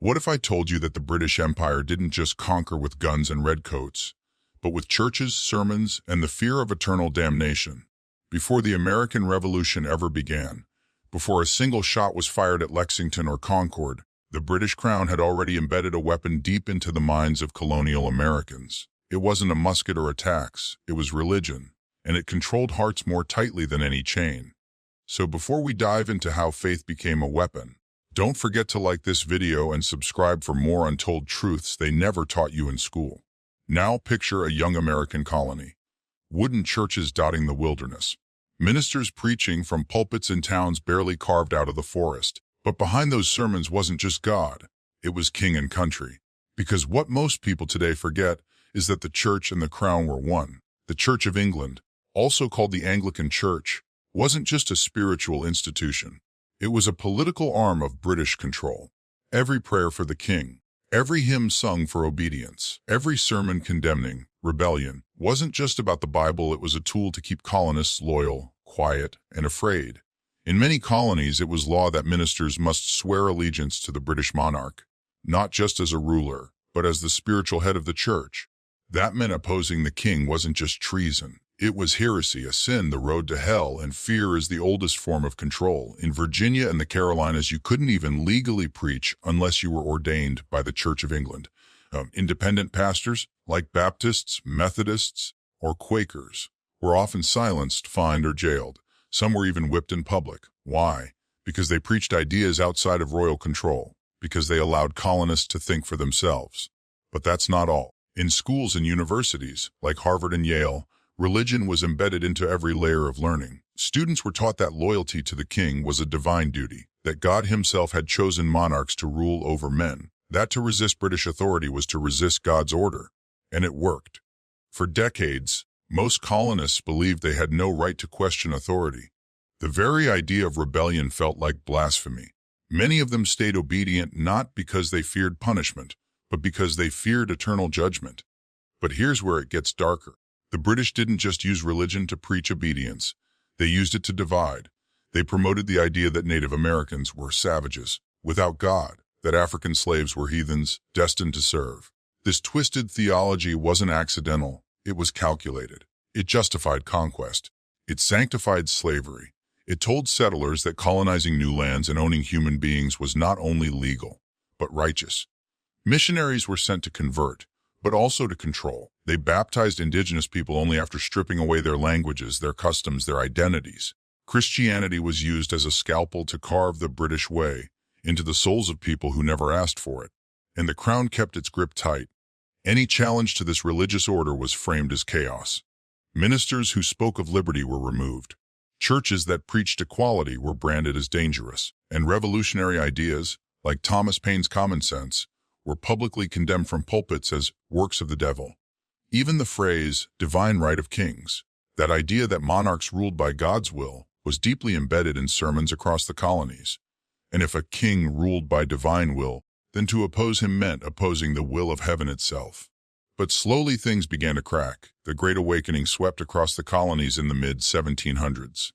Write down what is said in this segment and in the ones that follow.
What if I told you that the British Empire didn't just conquer with guns and redcoats, but with churches, sermons, and the fear of eternal damnation? Before the American Revolution ever began, before a single shot was fired at Lexington or Concord, the British Crown had already embedded a weapon deep into the minds of colonial Americans. It wasn't a musket or a tax, it was religion, and it controlled hearts more tightly than any chain. So before we dive into how faith became a weapon, don't forget to like this video and subscribe for more untold truths they never taught you in school. Now picture a young American colony. Wooden churches dotting the wilderness. Ministers preaching from pulpits in towns barely carved out of the forest. But behind those sermons wasn't just God, it was king and country. Because what most people today forget is that the church and the crown were one. The Church of England, also called the Anglican Church, wasn't just a spiritual institution. It was a political arm of British control. Every prayer for the king, every hymn sung for obedience, every sermon condemning rebellion wasn't just about the Bible, it was a tool to keep colonists loyal, quiet, and afraid. In many colonies, it was law that ministers must swear allegiance to the British monarch, not just as a ruler, but as the spiritual head of the church. That meant opposing the king wasn't just treason. It was heresy, a sin, the road to hell, and fear is the oldest form of control. In Virginia and the Carolinas, you couldn't even legally preach unless you were ordained by the Church of England. Independent pastors, like Baptists, Methodists, or Quakers, were often silenced, fined, or jailed. Some were even whipped in public. Why? Because they preached ideas outside of royal control, because they allowed colonists to think for themselves. But that's not all. In schools and universities, like Harvard and Yale, religion was embedded into every layer of learning. Students were taught that loyalty to the king was a divine duty, that God himself had chosen monarchs to rule over men, that to resist British authority was to resist God's order. And it worked. For decades, most colonists believed they had no right to question authority. The very idea of rebellion felt like blasphemy. Many of them stayed obedient not because they feared punishment, but because they feared eternal judgment. But here's where it gets darker. The British didn't just use religion to preach obedience. They used it to divide. They promoted the idea that Native Americans were savages, without God, that African slaves were heathens, destined to serve. This twisted theology wasn't accidental. It was calculated. It justified conquest. It sanctified slavery. It told settlers that colonizing new lands and owning human beings was not only legal, but righteous. Missionaries were sent to convert, but also to control. They baptized indigenous people only after stripping away their languages, their customs, their identities. Christianity was used as a scalpel to carve the British way into the souls of people who never asked for it. And the crown kept its grip tight. Any challenge to this religious order was framed as chaos. Ministers who spoke of liberty were removed. Churches that preached equality were branded as dangerous. And revolutionary ideas, like Thomas Paine's common sense, were publicly condemned from pulpits as works of the devil. Even the phrase, divine right of kings, that idea that monarchs ruled by God's will, was deeply embedded in sermons across the colonies. And if a king ruled by divine will, then to oppose him meant opposing the will of heaven itself. But slowly things began to crack. The Great Awakening swept across the colonies in the mid-1700s.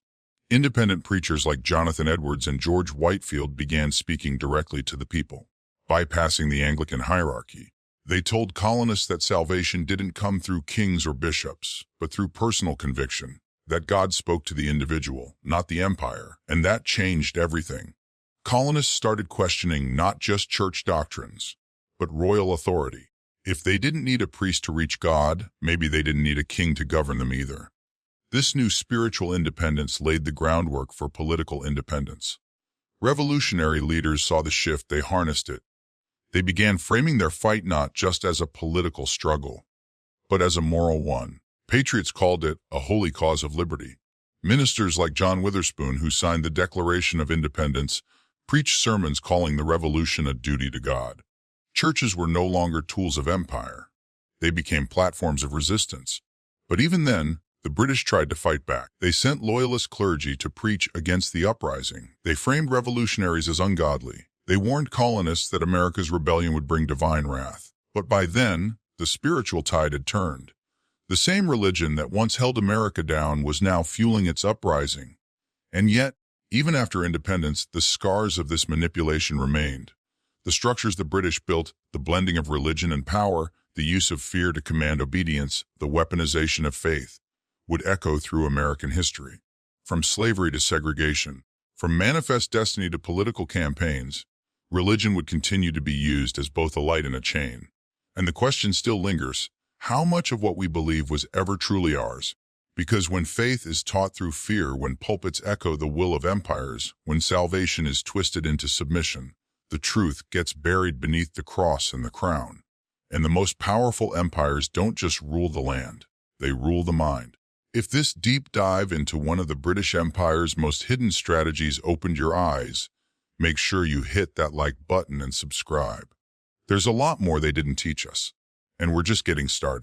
Independent preachers like Jonathan Edwards and George Whitefield began speaking directly to the people. Bypassing the Anglican hierarchy, they told colonists that salvation didn't come through kings or bishops, but through personal conviction, that God spoke to the individual, not the empire, and that changed everything. Colonists started questioning not just church doctrines, but royal authority. If they didn't need a priest to reach God, maybe they didn't need a king to govern them either. This new spiritual independence laid the groundwork for political independence. Revolutionary leaders saw the shift, they harnessed it. They began framing their fight not just as a political struggle, but as a moral one. Patriots called it a holy cause of liberty. Ministers like John Witherspoon, who signed the Declaration of Independence, preached sermons calling the revolution a duty to God. Churches were no longer tools of empire. They became platforms of resistance. But even then, the British tried to fight back. They sent loyalist clergy to preach against the uprising. They framed revolutionaries as ungodly. They warned colonists that America's rebellion would bring divine wrath. But by then, the spiritual tide had turned. The same religion that once held America down was now fueling its uprising. And yet, even after independence, the scars of this manipulation remained. The structures the British built, the blending of religion and power, the use of fear to command obedience, the weaponization of faith, would echo through American history. From slavery to segregation, from manifest destiny to political campaigns, religion would continue to be used as both a light and a chain. And the question still lingers, how much of what we believe was ever truly ours? Because when faith is taught through fear, when pulpits echo the will of empires, when salvation is twisted into submission, the truth gets buried beneath the cross and the crown. And the most powerful empires don't just rule the land, they rule the mind. If this deep dive into one of the British Empire's most hidden strategies opened your eyes, make sure you hit that like button and subscribe. There's a lot more they didn't teach us, and we're just getting started.